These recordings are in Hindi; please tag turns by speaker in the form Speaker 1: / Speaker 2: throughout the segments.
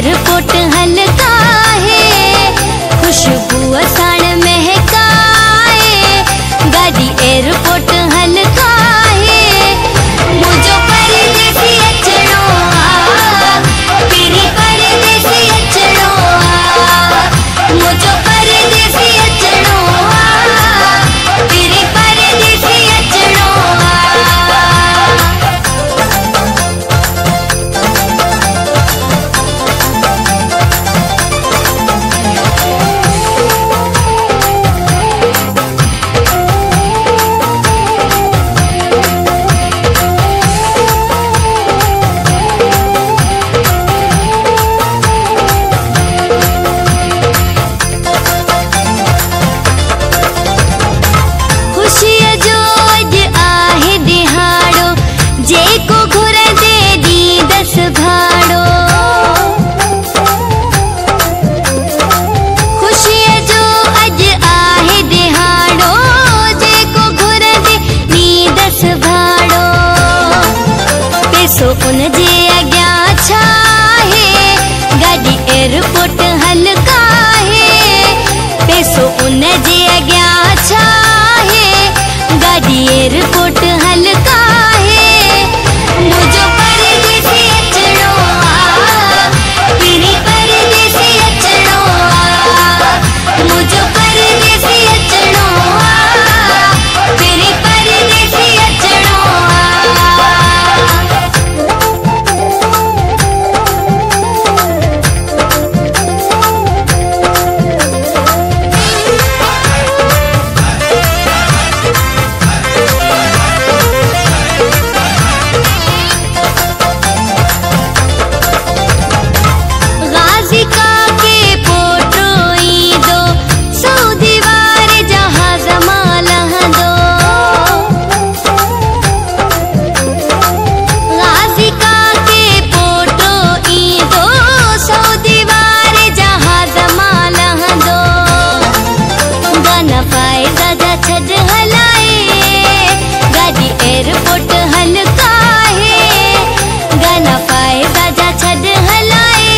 Speaker 1: एयरपोर्ट हल्का है, खुशबू असाण महकाए। गाड़ी एयरपोर्ट हल्का है, मुझो परदेसी अचणो आ, पीरी परदेसी अचणो आ, मुझो परदेसी अचणो आ, पीरी परदेसी अचणो आ। उन जे अॻियां छा है, गाड़ी एयरपोर्ट हल्का है। पैसो उन जे अॻियां छा है, गाड़ी एयरपोर्ट हल्का है। मुझो परदेसी अचणो आ, पीरी परदेसी अचणो आ, मुझो परदेसी अचणो आ, पीरी परदेसी अचणो आ। एयरपोर्ट हल्का है, गाना पाए राजा छड़ हलाए।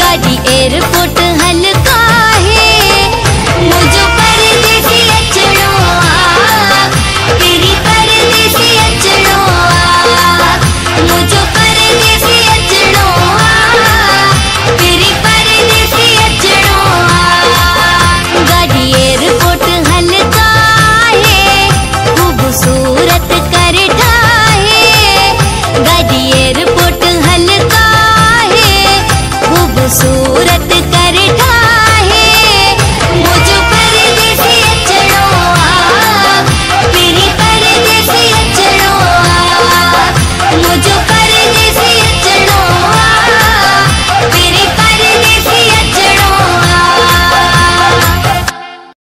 Speaker 1: गाड़ी एयरपोर्ट